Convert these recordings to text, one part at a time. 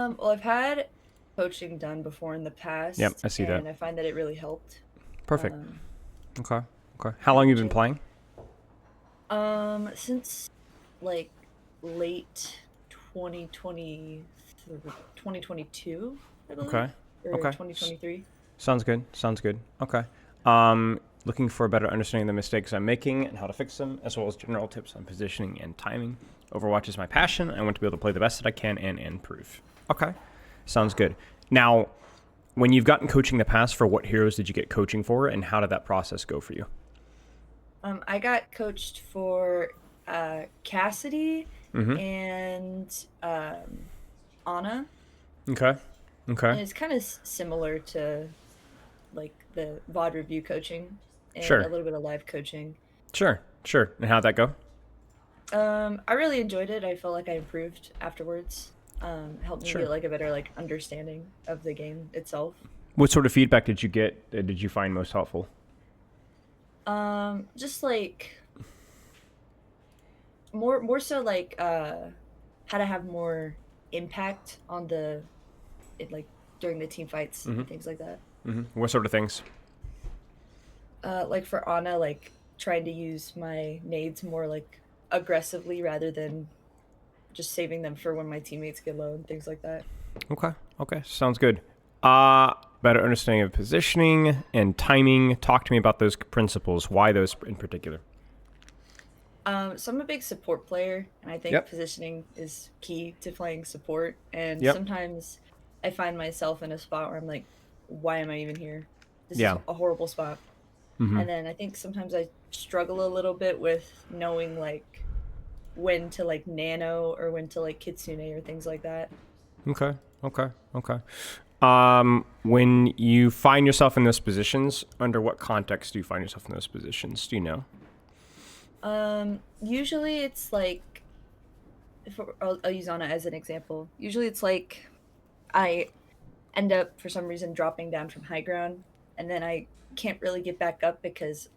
Well, I've had coaching done before in the Yep, past, I see that. and I find that it really helped. Perfect. Um, Okay. Okay. How how long you about been you? playing? Since like late 2020, 2022, I believe, Okay. or Okay. 2023. Sounds good. Sounds good. Okay. Looking for a better understanding of the mistakes I'm making and how to fix them, as well as general tips on positioning and timing. Overwatch is my passion. I want to be able to play the best that I can and improve. Okay. Sounds good. Now, when you've gotten coaching in the past, for what heroes did you get coaching for, and how did that process go for you? I got coached for Cassidy Mm-hmm. and Anna, Okay. Okay. and it's kind of similar to like the VOD review coaching and a Sure. little bit of live coaching. Sure. Sure. And how'd that go? I really enjoyed it. I felt like I improved afterwards. Helped me Sure. get like a better like understanding of the game itself. What sort of feedback did you get? Did you find most helpful? Just like more so like how to have more impact on the it like during the team fights Mm-hmm. and things like that. Mm-hmm. What sort of things? Like for Ana, like trying to use my nades more like aggressively rather than just saving them for when my teammates get low and things like that. Okay. Okay. Sounds good. Uh, Better understanding of positioning and timing. Talk to me about those principles. Why those in particular? So I'm a big support player, and I think Yep. positioning is key to playing support. And Yep. sometimes I find myself in a spot where I'm like, why am I even here? This is Yeah. a horrible spot. Mm-hmm. And then I think sometimes I struggle a little bit with knowing like when to like nano or when to like kitsune or things like that. Okay. Okay. Okay. When you find yourself in those positions, under what context do you find yourself in those positions? Do you know? Usually it's like if I'll use Ana as an example. Usually it's like I end up for some reason dropping down from high ground, and then I can't really get back up because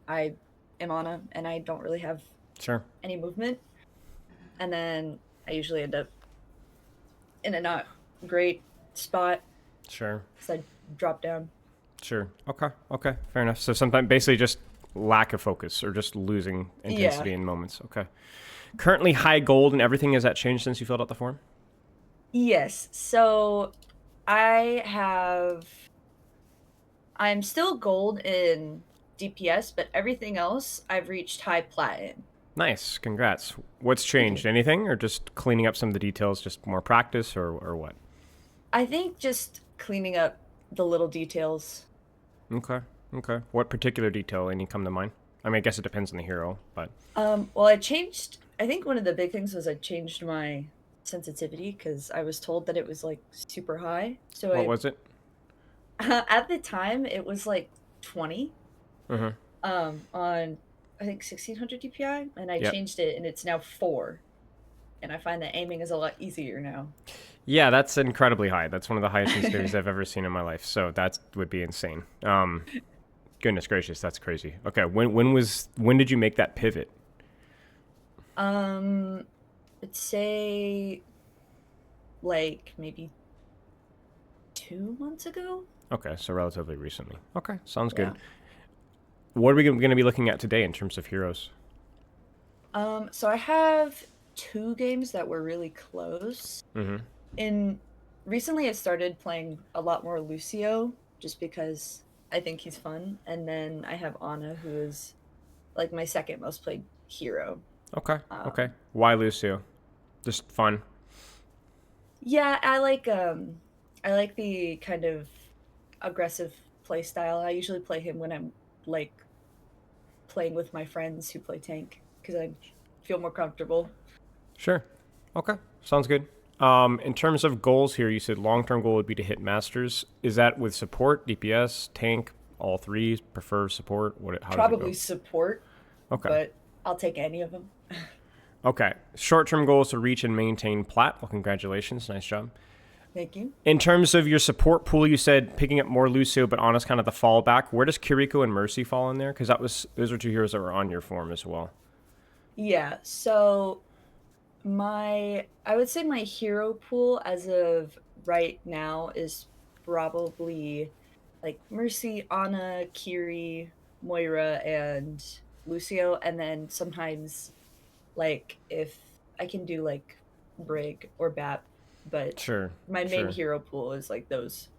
I am Ana and I don't really have Sure. any movement. And then I usually end up in a not great spot Sure. because I drop down. Sure. Okay. Okay. Fair enough. So sometimes basically just lack of focus or just losing Yeah. intensity in moments. Okay. Currently high gold and everything. Has that changed since you filled out the form? Yes. So I have. I'm still gold in DPS, but everything else I've reached high platinum. Nice. Congrats. What's Thank changed? you. Anything or just cleaning up some of the details, just more practice or what? I think just cleaning up the little details. Okay. Okay. What particular detail? Any come to mind? I mean, I guess it depends on the hero, but Well, I changed. I think one of the big things was I changed my sensitivity because I was told that it was like super high. So what I, was it? at the time, it was like 20, Uh-huh. on I think 1600 DPI, and I Yep. changed it, and it's now 4. And I find that aiming is a lot easier now. Yeah, that's incredibly high. That's one of the highest sensitivities I've ever seen in my life. So that would be insane. Goodness gracious, that's crazy. Okay, when did you make that pivot? um, let's say like maybe 2 months ago. Okay, so relatively recently. Okay, sounds good. Yeah. What are we going to be looking at today in terms of heroes? So I have 2 games that were really close. Mm-hmm. In recently I've started playing a lot more Lucio just because I think he's fun. And then I have Ana, who is like my second most played hero. Okay, okay. Um Why Lucio? Just fun. yeah, I like the kind of aggressive play style. I usually play him when I'm like playing with my friends who play tank because I feel more comfortable. Sure. Okay, sounds good. In terms of goals here, you said long-term goal would be to hit masters. Is that with support, DPS, tank, all three? Prefer support? What? How does it Probably go? support, Okay. but I'll take any of them. Okay. Short-term goals to reach and maintain plat. Well, congratulations. Nice job. Thank you. In terms of your support pool, you said picking up more Lucio, but honest kind of the fallback. Where does Kiriko and Mercy fall in there? Because those are two heroes that were on your form as well. Yeah, so I would say my hero pool as of right now is probably like Mercy, Anna, Kiri, Moira, and Lucio, and then sometimes like if I can do like Brig or Bap, but Sure, my main sure. hero pool is like those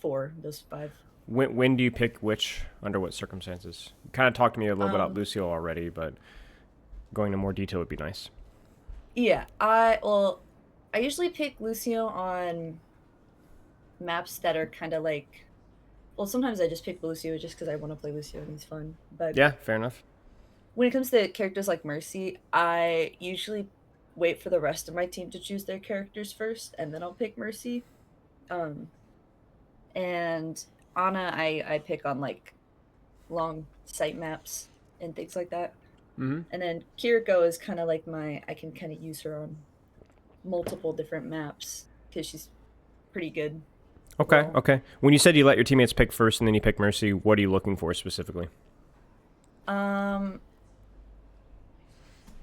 five. When do you pick which, under what circumstances? You kind of talked to me a little bit about Um, Lucio already, but going into more detail would be nice. yeah, I usually pick Lucio on maps that are kind of like, well, sometimes I just pick Lucio just because I want to play Lucio and he's fun. But Yeah, fair enough. when it comes to characters like Mercy, I usually wait for the rest of my team to choose their characters first, and then I'll pick Mercy. Um, and Anna, I pick on like long site maps and things like that. Mm-hmm. And then Kiriko is kind of like I can kind of use her on multiple different maps because she's pretty good Okay, overall. okay. When you said you let your teammates pick first and then you pick Mercy, what are you looking for specifically? Um,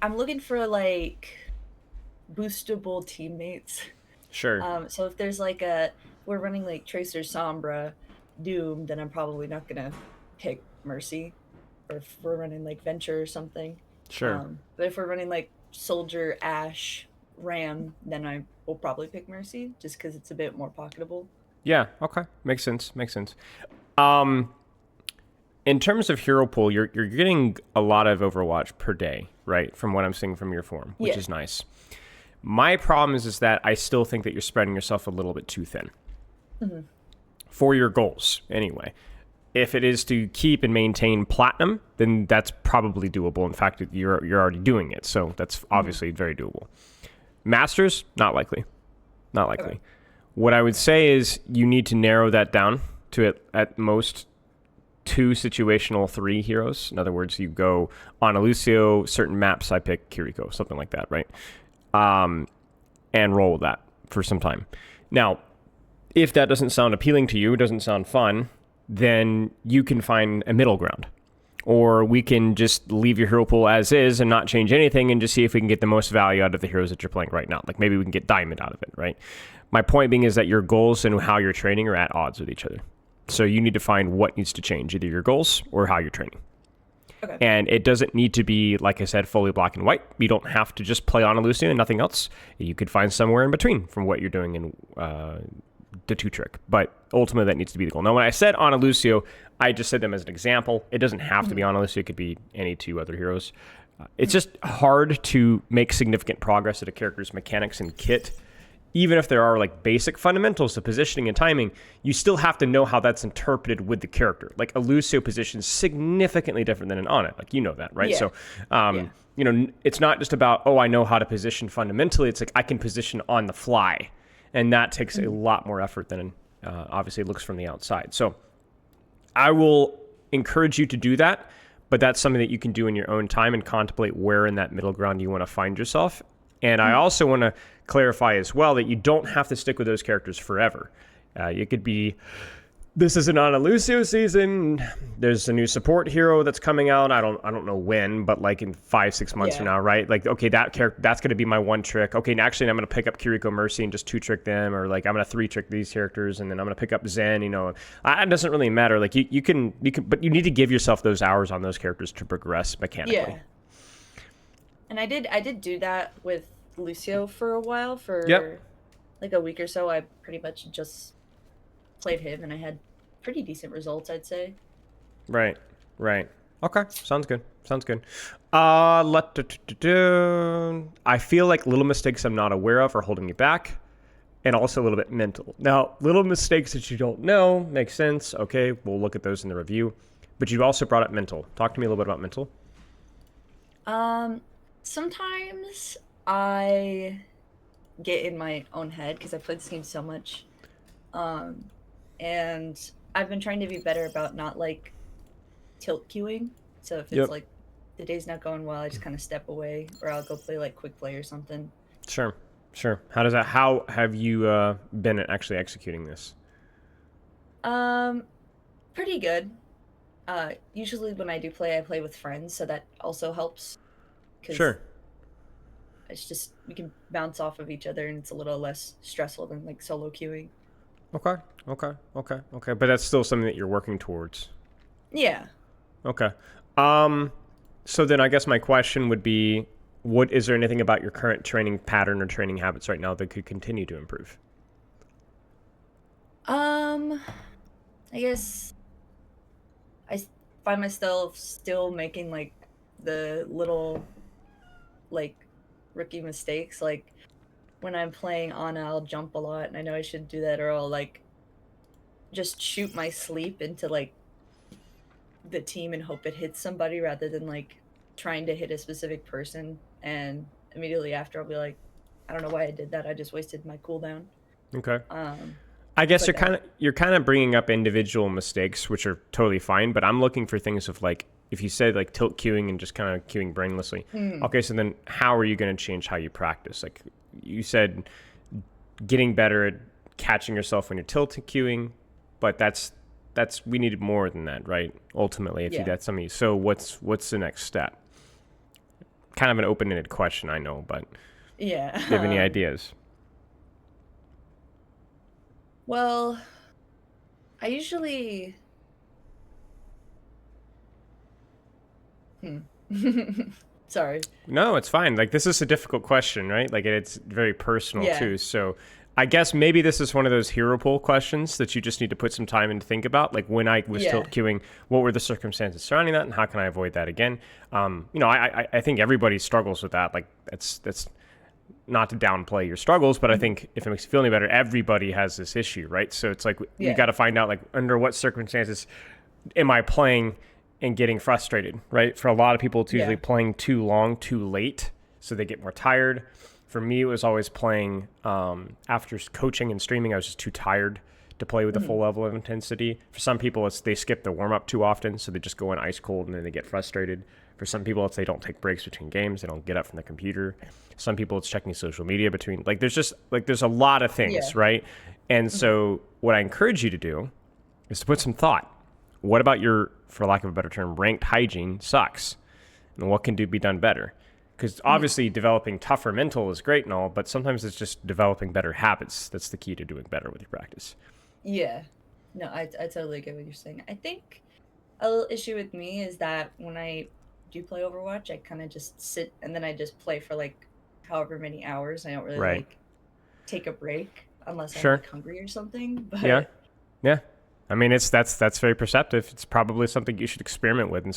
I'm looking for like boostable teammates. Sure. So if there's like we're running like Tracer, Sombra, Doom, then I'm probably not gonna pick Mercy. Or if we're running like Venture or something. Sure. But if we're running like Soldier, Ash, Ram, then I will probably pick Mercy just because it's a bit more pocketable. Yeah, okay. Makes sense. Makes sense. Um, in terms of hero pool, you're getting a lot of Overwatch per day, right? From what I'm seeing from your form, which Yeah. is nice. My problem is that I still think that you're spreading yourself a little bit too thin Hmm. for your goals, anyway. If it is to keep and maintain platinum, then that's probably doable. In fact, you're already doing it, so that's Hmm. obviously very doable. Masters, not likely, not Okay. likely. What I would say is you need to narrow that down to at most two situational three heroes. In other words, you go on a Lucio, certain maps I pick Kiriko, something like that, right? Um, and roll with that for some time. Now, if that doesn't sound appealing to you, doesn't sound fun, then you can find a middle ground. Or we can just leave your hero pool as is and not change anything and just see if we can get the most value out of the heroes that you're playing right now. Like maybe we can get diamond out of it, right? My point being is that your goals and how you're training are at odds with each other. So you need to find what needs to change, either your goals or how you're training. Okay. And it doesn't need to be, like I said, fully black and white. You don't have to just play on a Lucio and nothing else. You could find somewhere in between from what you're doing in the two trick. But ultimately, that needs to be the goal. Now, when I said Ana Lucio, I just said them as an example. It doesn't have to be Hmm. Ana Lucio. It could be any two other heroes. It's just hard to make significant progress at a character's mechanics and kit. Even if there are like basic fundamentals of positioning and timing, you still have to know how that's interpreted with the character. Like a Lucio position is significantly different than an Ana. Like you know that, right? Yeah. So, Yeah. it's not just about, oh, I know how to position fundamentally. It's like I can position on the fly, and that takes a Hmm. lot more effort than obviously it looks from the outside. So I will encourage you to do that, but that's something that you can do in your own time and contemplate where in that middle ground you want to find yourself. And I Hmm. also want to clarify as well that you don't have to stick with those characters forever. You could be, this is an Ana Lucio season. There's a new support hero that's coming out. I don't know when, but like in 5-6 months from Yeah. now, right? Like, okay, that character, that's going to be my one trick. Okay, actually, I'm going to pick up Kiriko Mercy and just two trick them, or like I'm going to three trick these characters, and then I'm going to pick up Zen. It doesn't really matter. Like you can, but you need to give yourself those hours on those characters to progress mechanically. Yeah. And I did do that with Lucio for a while, Yep. for like a week or so. I pretty much just played him and I had pretty decent results, I'd say. Right. Right. Okay. Sounds good. Sounds good. I feel like little mistakes I'm not aware of are holding you back, and also a little bit mental. Now, little mistakes that you don't know make sense. Okay, we'll look at those in the review. But you also brought up mental. Talk to me a little bit about mental. Um, Sometimes I get in my own head because I've played this game so much. Um, and I've been trying to be better about not like tilt queuing. So if it's Yep. like the day's not going well, I just kind of step away, or I'll go play like quick play or something. Sure. Sure. How have you been at actually executing this? Um, Pretty good. Usually when I do play, I play with friends, so that also helps because Sure. it's just we can bounce off of each other, and it's a little less stressful than like solo queuing. Okay. Okay. Okay. Okay. But that's still something that you're working towards. Yeah. Okay. Um, so then I guess my question would be, what is there anything about your current training pattern or training habits right now that could continue to improve? Um, I guess find myself still making like the little like rookie mistakes. Like when I'm playing Ana, I'll jump a lot, and I know I should do that, or I'll like just shoot my sleep into like the team and hope it hits somebody rather than like trying to hit a specific person. And immediately after, I'll be like, I don't know why I did that. I just wasted my cooldown. Okay. Um, I it's guess like I you're kind of bringing up individual mistakes, which are totally fine. But I'm looking for things of like, if you said like tilt queuing and just kind of queuing brainlessly. mm, Okay, so then how are you going to change how you practice? Like you said, getting better at catching yourself when you're tilt queuing, but that's we needed more than that, right? Ultimately, if you yeah that's something. So what's the next step? Kind of an open-ended question, I know, but yeah. do you have any ideas? Well, I usually hmm. Sorry. No, it's fine. Like this is a difficult question, right? Like it's very personal Yeah. too. So I guess maybe this is one of those hero pool questions that you just need to put some time in to think about. Like when I was Yeah. tilt queuing, what were the circumstances surrounding that, and how can I avoid that again? I think everybody struggles with that. Like that's not to downplay your struggles, but I Mhm. think if it makes you feel any better, everybody has this issue, right? So it's like we Yeah. got to find out like under what circumstances am I playing and getting frustrated, right? For a lot of people, it's usually Yeah. playing too long, too late, so they get more tired. For me, it was always playing after coaching and streaming. I was just too tired to play with the Hmm. full level of intensity. For some people, it's they skip the warm up too often, so they just go in ice cold and then they get frustrated. For some people, it's they don't take breaks between games. They don't get up from the computer. Some people, it's checking social media between. Like, there's just like there's a lot of Yeah. things, right? And Hmm. so, what I encourage you to do is to put some thought. What about your, for lack of a better term, ranked hygiene sucks? And what can be done better? Because Hmm. obviously developing tougher mental is great and all, but sometimes it's just developing better habits that's the key to doing better with your practice. Yeah. No, I totally get what you're saying. I think a little issue with me is that when I do play Overwatch, I kind of just sit and then I just play for like however many hours. I don't really Right. like take a break unless I'm Sure. like hungry or something. Yeah. But Yeah. I mean, it's that's very perceptive. It's probably something you should experiment with and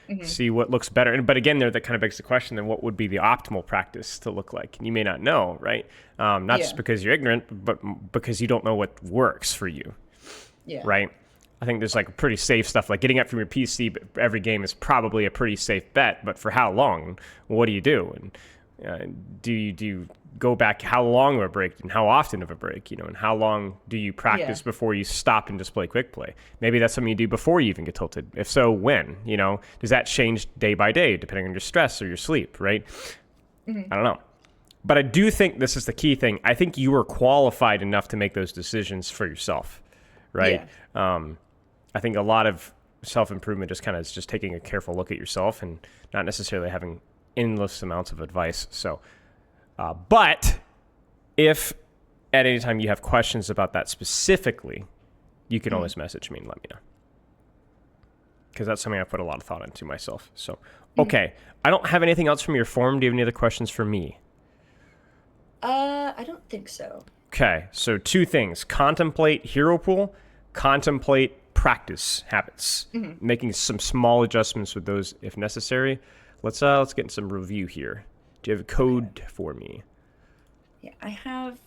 mhm, see what looks better. And but again, there that kind of begs the question: then what would be the optimal practice to look like? And you may not know, right? Not just yeah, because you're ignorant, but because you don't know what works for you, yeah, right? I think there's like pretty safe stuff like getting up from your PC every game is probably a pretty safe bet, but for how long? What do you do? And do you go back how long of a break and how often of a break, and how long do you yeah, practice before you stop and just play quick play? Maybe that's something you do before you even get tilted. If so, when? Does that change day by day depending on your stress or your sleep, right? mhm, I don't know. But I do think this is the key thing. I think you are qualified enough to make those decisions for yourself, right? yeah, I think a lot of self improvement just kind of is just taking a careful look at yourself and not necessarily having endless amounts of advice. So, but if at any time you have questions about that specifically, you can mhm, always message me and let me know because that's something I put a lot of thought into myself. So, mhm. okay, I don't have anything else from your form. Do you have any other questions for me? I don't think so. Okay, so two things: contemplate hero pool, contemplate practice habits, Mhm. making some small adjustments with those if necessary. Let's get in some review here. Do you have a Okay. code for me? Yeah, I have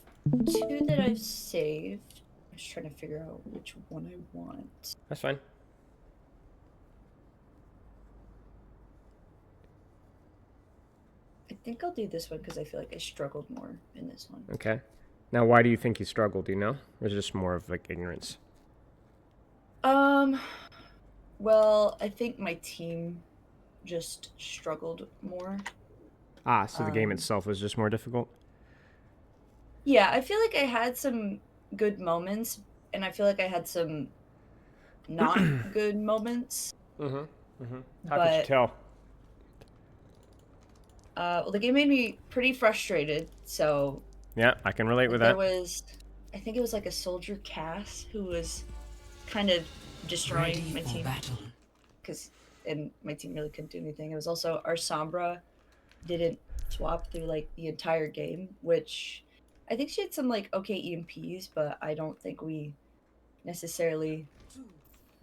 two that I've saved. I'm just trying to figure out which one I want. That's fine. I think I'll do this one because I feel like I struggled more in this one. Okay. Now, why do you think you struggled? Do you know, or is it just more of like ignorance? Um, well, I think my team just struggled more. Ah, so the game Um, itself was just more difficult. yeah, I feel like I had some good moments, and I feel like I had some not good moments, Mm-hmm. Mm-hmm. How could you but tell? Well, the game made me pretty frustrated. So Yeah, I can relate with there that. was, I think it was like a soldier Cass who was kind of destroying Ready my for team battle. because, and my team really couldn't do anything. It was also our Sombra didn't swap through like the entire game, which I think she had some like okay EMPs, but I don't think we necessarily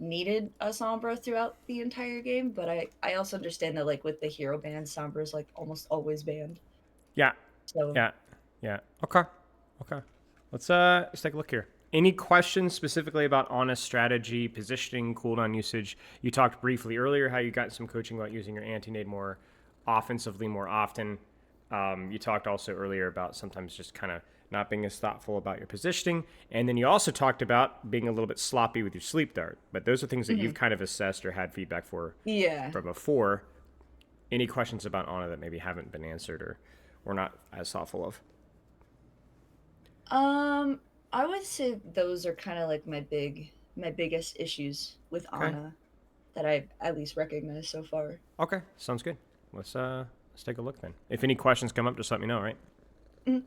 needed a Sombra throughout the entire game. But I also understand that like with the hero ban, Sombra is like almost always banned. Yeah, So yeah, yeah. Okay, okay. Let's take a look here. Any questions specifically about honest strategy, positioning, cooldown usage? You talked briefly earlier how you got some coaching about using your anti-nade more offensively more often. You talked also earlier about sometimes just kind of not being as thoughtful about your positioning. And then you also talked about being a little bit sloppy with your sleep dart. But those are things that you've kind of assessed or had feedback for yeah. from before. Any questions about Ana that maybe haven't been answered or not as thoughtful of? I would say those are kind of like my biggest issues with Okay. Ana that I've at least recognized so far. Okay, sounds good. Let's take a look then. If any questions come up, just let me know, right? Mm.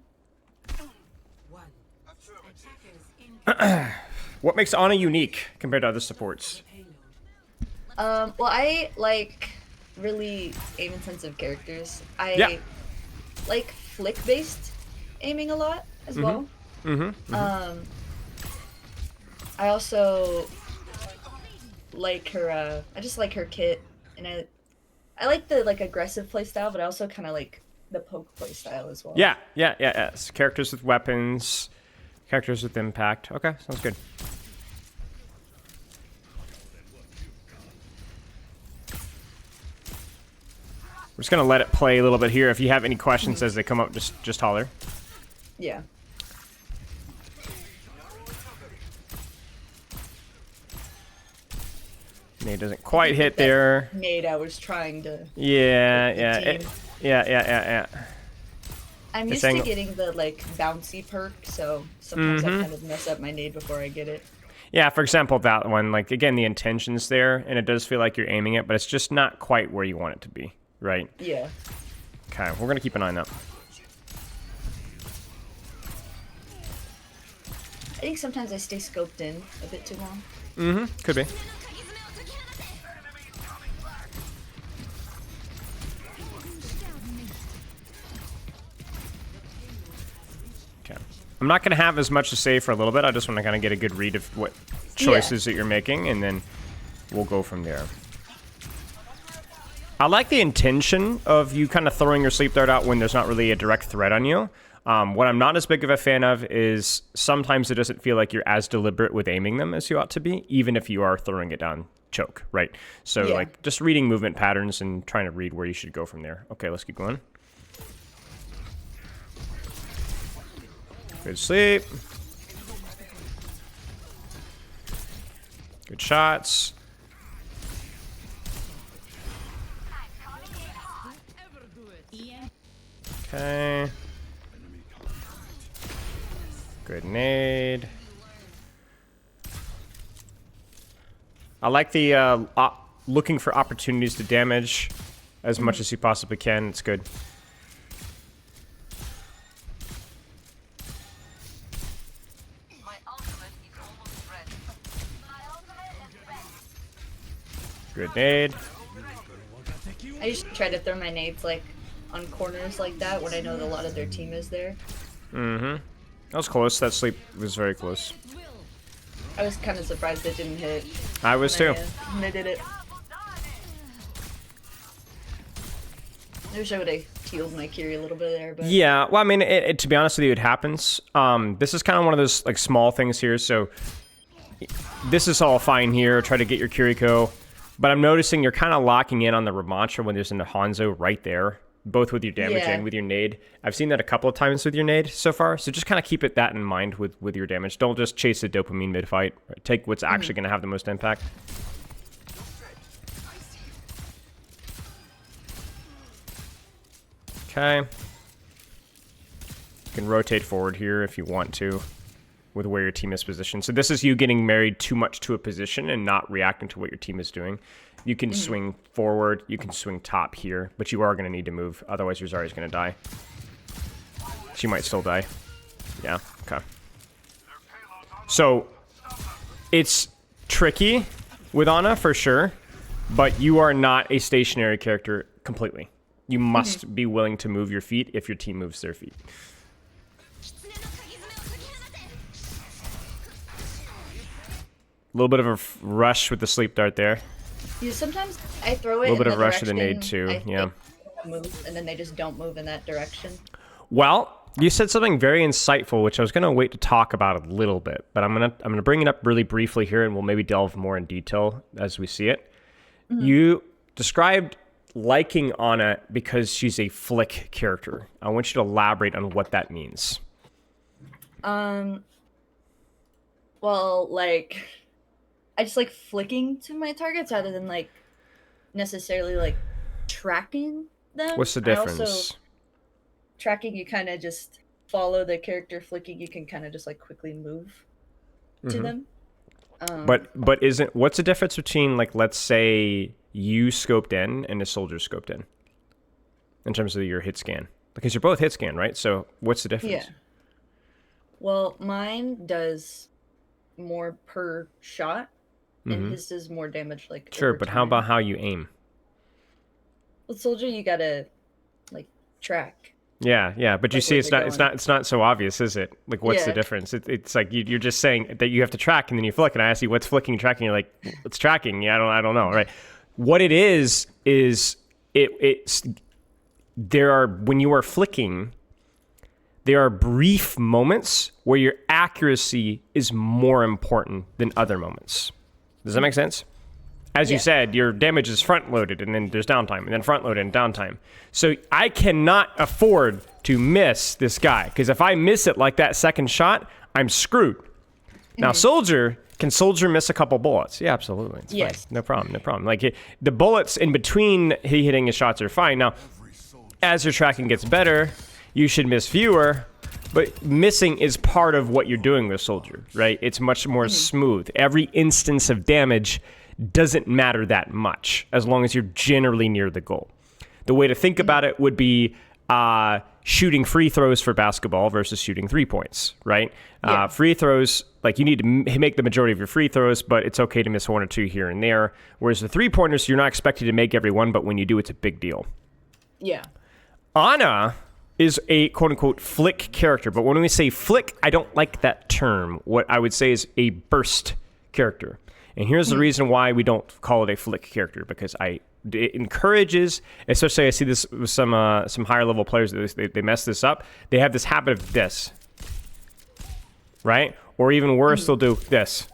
One. Attackers in What makes Ana unique compared to other supports? payload. Well, I like really aim intensive characters. I Yeah. like flick based aiming a lot as well. I also like her. I just like her kit, and I like the like aggressive playstyle, but I also kind of like the poke playstyle as well. Yeah. Characters with weapons, characters with impact. Okay, sounds good. We're just gonna let it play a little bit here. If you have any questions as they come up, just holler. Yeah. Nade doesn't quite hit there. Nade, I was trying to. Yeah, the yeah, team. yeah. I'm It's used to angle- getting the like bouncy perk, so sometimes Mm-hmm. I kind of mess up my nade before I get it. Yeah, for example, that one, like, again, the intention's there, and it does feel like you're aiming it, but it's just not quite where you want it to be, right? Yeah. Okay, we're gonna keep an eye on that. I think sometimes I stay scoped in a bit too long. Could be. Okay. I'm not going to have as much to say for a little bit. I just want to kind of get a good read of what choices that you're making, and then we'll go from there. I like the intention of you kind of throwing your sleep dart out when there's not really a direct threat on you. What I'm not as big of a fan of is sometimes it doesn't feel like you're as deliberate with aiming them as you ought to be, even if you are throwing it down choke, right? So, Yeah. like, just reading movement patterns and trying to read where you should go from there. Okay, let's keep going. Good sleep. Good shots. Okay. Good nade. I like the looking for opportunities to damage as much as you possibly can. It's good. My ultimate is almost ready. My ultimate is ready. Good nade. I usually try to throw my nades like on corners like that when I know that a lot of their team is there. That was close. That sleep was very close. I was kind of surprised it didn't hit. I was too. When I did it. I wish I would have healed my Kiri a little bit there, but Yeah, well, I mean, to be honest with you, it happens. This is kind of one of those like small things here. So this is all fine here. Try to get your Kiriko, but I'm noticing you're kind of locking in on the Ramantra when there's an Hanzo right there, both with your damage Yeah. and with your nade. I've seen that a couple of times with your nade so far. So just kind of keep that in mind with your damage. Don't just chase the dopamine mid fight. Right? Take what's actually going to have the most impact. Okay. You can rotate forward here if you want to with where your team is positioned. So this is you getting married too much to a position and not reacting to what your team is doing. You can swing forward. You can swing top here, but you are going to need to move. Otherwise, your Zarya's going to die. She might still die. Yeah, okay. So, it's tricky with Ana, for sure, but you are not a stationary character completely. You must be willing to move your feet if your team moves their feet. A little bit of a rush with the sleep dart there. Yeah, sometimes I throw it. A little bit in of the rush with the nade direction too. I think Yeah. Move, and then they just don't move in that direction. Well, you said something very insightful, which I was going to wait to talk about a little bit, but I'm gonna bring it up really briefly here, and we'll maybe delve more in detail as we see it. You described liking Ana because she's a flick character. I want you to elaborate on what that means. Well, like, I just like flicking to my targets rather than like necessarily like tracking them. What's the I difference? also, tracking, you kind of just follow the character. Flicking, you can kind of just like quickly move to them. But isn't what's the difference between, like, let's say you scoped in and a soldier scoped in terms of your hit scan? Because you're both hit scan, right? So what's the difference? Yeah. Well, mine does more per shot, and his does more damage. Like Sure, over but how time. about how you aim? With soldier? You gotta like track. Yeah, but you Like, see, where they're it's not so obvious, is it? Like, what's the Yeah. difference? It's like you're just saying that you have to track, and then you flick, and I ask you what's flicking and tracking. You're like, it's tracking. Yeah, I don't know, right? What it is it's there are, when you are flicking, there are brief moments where your accuracy is more important than other moments. Does that make sense? As you Yeah. said, your damage is front loaded, and then there's downtime, and then front loaded and downtime. So I cannot afford to miss this guy, because if I miss it like that second shot, I'm screwed. Now, can soldier miss a couple bullets? Yeah, absolutely. It's Yes. fine. No problem. Like, the bullets in between he hitting his shots are fine. Now, as your tracking gets better, you should miss fewer, but missing is part of what you're doing with soldier, right? It's much more smooth. Every instance of damage doesn't matter that much as long as you're generally near the goal. The way to think about it would be shooting free throws for basketball versus shooting 3 points, right? Yeah. Free throws, like, you need to make the majority of your free throws, but it's okay to miss one or two here and there. Whereas the 3-pointers, you're not expected to make every one, but when you do, it's a big deal. Yeah. Ana is a quote-unquote flick character, but when we say flick, I don't like that term. What I would say is a burst character. And here's the reason why we don't call it a flick character, because it encourages, especially I see this with some higher level players, they mess this up. They have this habit of this, right? Or even worse, they'll do this.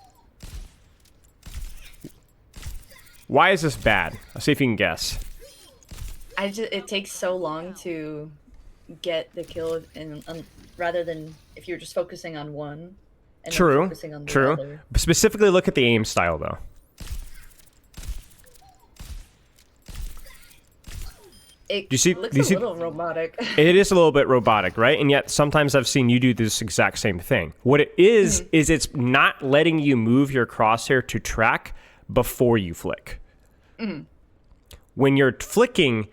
Why is this bad? I'll see if you can guess. It takes so long to get the kill, and rather than if you're just focusing on one. And then True. focusing on the other. Specifically, look at the aim style, though. It Do you see- looks do you a see- little robotic. It is a little bit robotic, right? And yet sometimes I've seen you do this exact same thing. What it is it's not letting you move your crosshair to track before you flick. When you're flicking,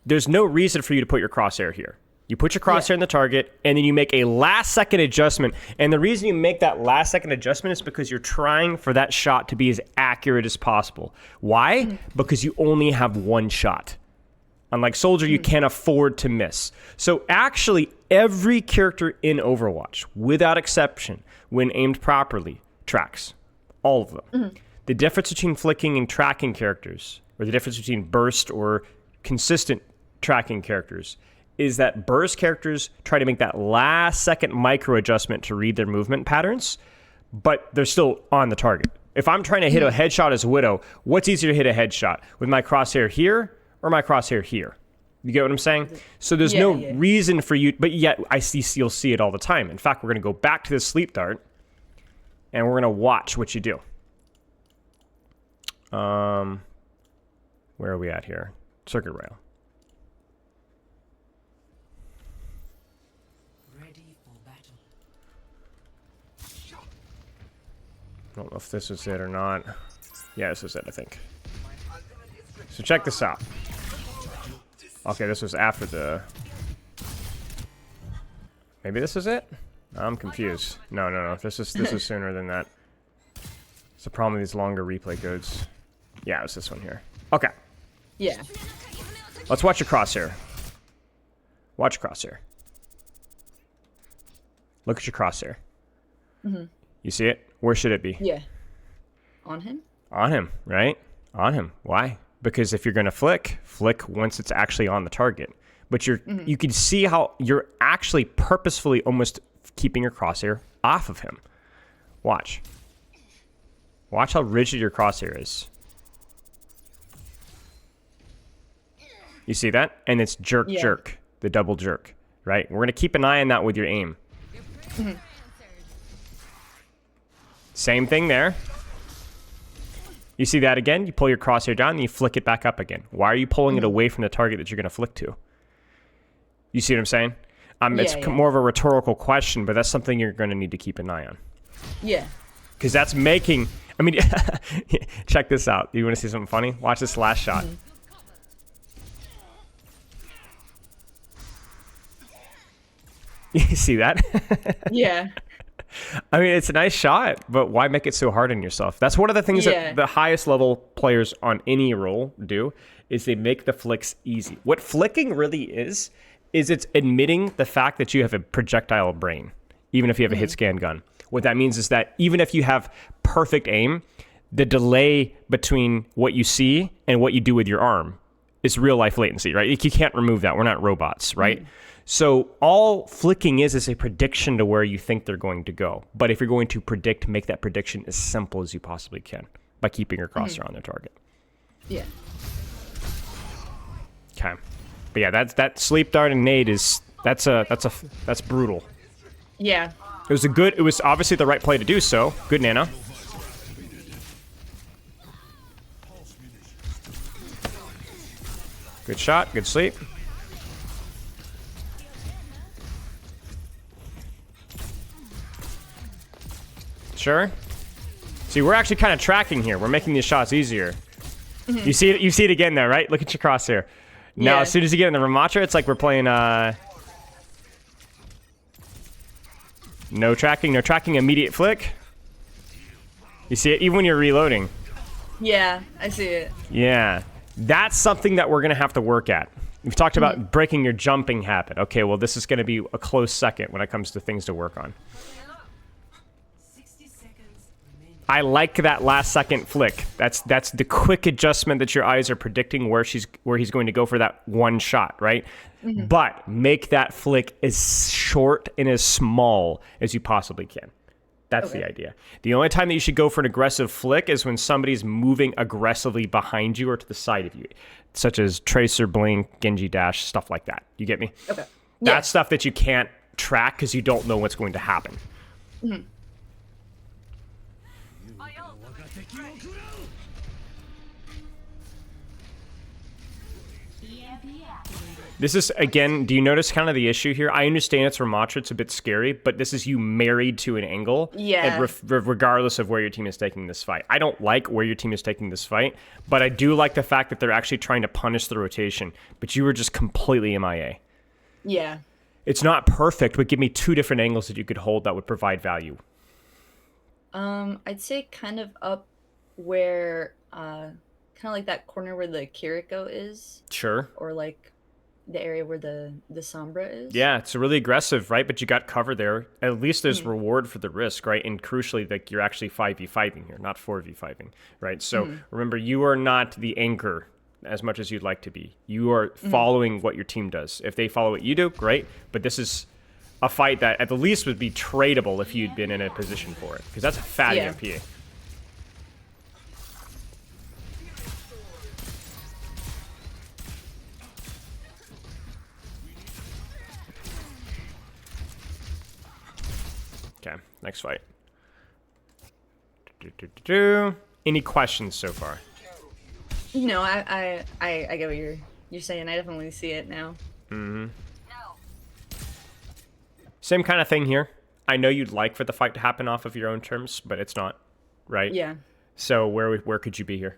there's no reason for you to put your crosshair here. You put your crosshair in the target, and then you make a last-second adjustment. And the reason you make that last-second adjustment is because you're trying for that shot to be as accurate as possible. Why? Because you only have one shot. Unlike soldier, you can't afford to miss. So actually, every character in Overwatch, without exception, when aimed properly, tracks. All of them. The difference between flicking and tracking characters, or the difference between burst or consistent tracking characters, is that burst characters try to make that last second micro adjustment to read their movement patterns, but they're still on the target. If I'm trying to hit a headshot as Widow, what's easier to hit a headshot? With my crosshair here or my crosshair here? You get what I'm saying? So there's no reason for you, but yet you'll see it all the time. In fact, we're going to go back to the sleep dart, and we're going to watch what you do. Where are we at here? Circuit rail. Ready for battle. I don't know if this is it or not. Yeah, this is it, I think. So check this out. Okay, this was after the... Maybe this is it? I'm confused. No. This is sooner than that. It's the problem with these longer replay codes. Yeah, it's this one here. Okay. Yeah. Let's watch your crosshair. Watch your crosshair. Look at your crosshair. You see it? Where should it be? Yeah. On him? On him, right? On him. Why? Because if you're going to flick once it's actually on the target. But you can see how you're actually purposefully almost keeping your crosshair off of him. Watch. Watch how rigid your crosshair is. You see that? And it's jerk, jerk. The double jerk, right? We're going to keep an eye on that with your aim. Same thing there. You see that again? You pull your crosshair down and you flick it back up again. Why are you pulling it away from the target that you're going to flick to? You see what I'm saying? It's more of a rhetorical question, but that's something you're going to need to keep an eye on. Yeah. Because that's making... I mean, check this out. You want to see something funny? Watch this last shot. You see that? Yeah. I mean, it's a nice shot, but why make it so hard on yourself? That's one of the things that the highest level players on any role do, is they make the flicks easy. What flicking really is it's admitting the fact that you have a projectile brain, even if you have a hit scan gun. What that means is that even if you have perfect aim, the delay between what you see and what you do with your arm is real life latency, right? You can't remove that. We're not robots, right? So all flicking is a prediction to where you think they're going to go. But if you're going to predict, make that prediction as simple as you possibly can by keeping your crosshair on their target. Yeah. Okay. But yeah, that sleep dart and nade is that's brutal. Yeah. It was obviously the right play to do so. Good Nana. Good shot, good sleep. Sure. See, we're actually kind of tracking here. We're making these shots easier. You see it again there, right? Look at your crosshair. Now, as soon as you get in the Ramatra, it's like we're playing no tracking, immediate flick. You see it even when you're reloading. Yeah, I see it. Yeah. That's something that we're going to have to work at. We've talked about breaking your jumping habit. Okay, well, this is going to be a close second when it comes to things to work on. I like that last second flick. That's the quick adjustment that your eyes are predicting where he's going to go for that one shot, right? But make that flick as short and as small as you possibly can. That's the idea. The only time that you should go for an aggressive flick is when somebody's moving aggressively behind you or to the side of you, such as Tracer, Blink, Genji Dash, stuff like that. You get me? Okay. That's stuff that you can't track because you don't know what's going to happen. This is, again, do you notice kind of the issue here? I understand it's Ramatra, it's a bit scary, but this is you married to an angle. Yeah. Regardless of where your team is taking this fight. I don't like where your team is taking this fight, but I do like the fact that they're actually trying to punish the rotation, but you were just completely MIA. Yeah. It's not perfect, but give me two different angles that you could hold that would provide value. I'd say kind of up where, kind of like that corner where the Kiriko is. Sure. Or like the area where the Sombra is. Yeah, it's really aggressive, right? But you got cover there. At least there's reward for the risk, right? And crucially, like you're actually 5v5ing here, not 4v5ing, right? So remember, you are not the anchor as much as you'd like to be. You are following what your team does. If they follow what you do, great. But this is a fight that at the least would be tradable if you'd been in a position for it. Because that's a fatty MPA. Okay, next fight. Any questions so far? No, I get what you're saying. I definitely see it now. No. Same kind of thing here. I know you'd like for the fight to happen off of your own terms, but it's not, right? Yeah. So where could you be here?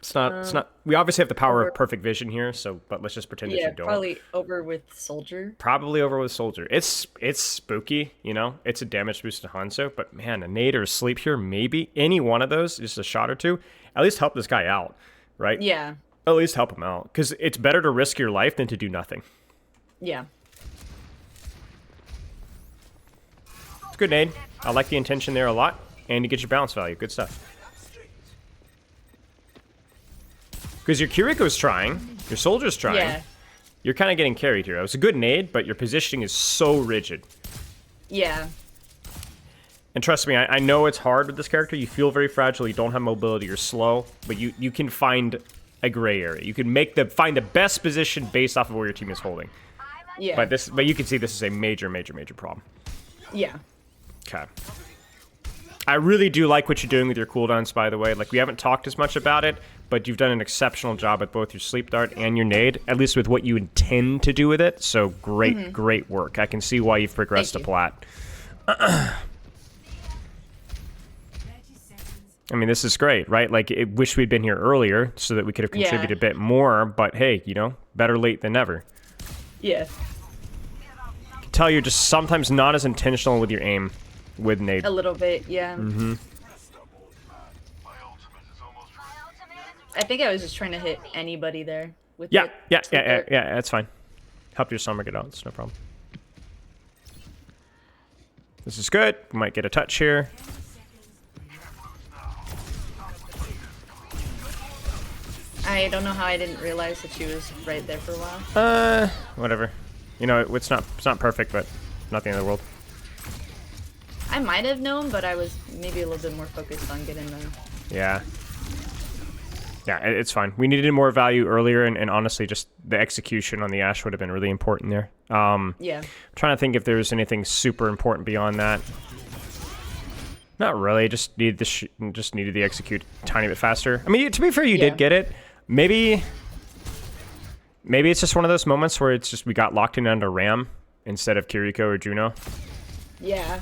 It's not. It's not. We obviously have the power over- of perfect vision here. So, but let's just pretend that Yeah, you don't. probably over with Soldier. Probably over with Soldier. It's spooky, you know. It's a damage boost to Hanzo, but man, a nade or a sleep here, maybe any one of those, just a shot or two, at least help this guy out, right? Yeah, At least help him out, because it's better to risk your life than to do nothing. yeah. It's a good nade. I like the intention there a lot, and you get your balance value. Good stuff. Because your Kiriko's trying, your Soldier's trying. Yeah, You're kind of getting carried here. It was a good nade, but your positioning is so rigid. yeah, And trust me, I know it's hard with this character. You feel very fragile. You don't have mobility. You're slow, but you can find a gray area. You can find the best position based off of where your team is holding. yeah, But you can see this is a major, major, major problem. yeah. Okay. I really do like what you're doing with your cooldowns, by the way. Like, we haven't talked as much about it, but you've done an exceptional job with both your sleep dart and your nade, at least with what you intend to do with it. So great, great work. I can see why you've progressed to Thank you. plat. 30 seconds. I mean, this is great, right? Like, I wish we'd been here earlier so that we could have Yeah. contributed a bit more, but hey, you know, better late than never. Yeah, I can tell you're just sometimes not as intentional with your aim with nade. a little bit. Yeah. I think I was just trying to hit anybody there with Yeah, it. yeah, With yeah, it. yeah, that's fine. Help your stomach get out, it's no problem. This is good. We might get a touch here. I don't know how I didn't realize that she was right there for a while. Whatever. You know, it's not perfect, but not the end of the world. I might have known, but I was maybe a little bit more focused on getting the. Yeah. Yeah, it's fine. We needed more value earlier, and honestly, just the execution on the Ashe would have been really important there. Yeah. I'm trying to think if there's anything super important beyond that. Not really. Just needed the execute a tiny bit faster. I mean, to be fair, you Yeah. did get it. Maybe it's just one of those moments where it's just we got locked in under Ram instead of Kiriko or Juno. Yeah.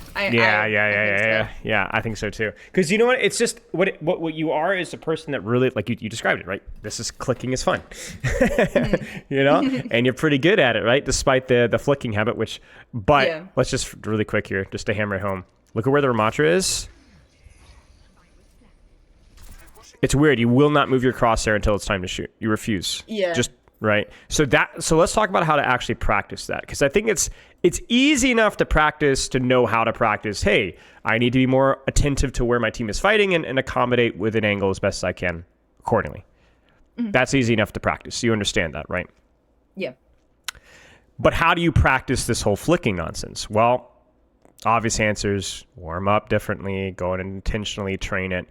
Yeah. I think so too. Because you know what? It's just what you are is a person that really, like you described it, right? This is clicking is fun, you know, and you're pretty good at it, right? Despite the flicking habit, but Yeah. let's just really quick here, just to hammer it home. Look at where the Ramatra is. It's weird. You will not move your crosshair until it's time to shoot. You refuse. Yeah. Just right. So let's talk about how to actually practice that, because I think it's easy enough to practice, to know how to practice. Hey, I need to be more attentive to where my team is fighting and accommodate with an angle as best as I can accordingly. That's easy enough to practice. You understand that, right? Yeah. But how do you practice this whole flicking nonsense? Well, obvious answers: warm up differently, go and intentionally train it.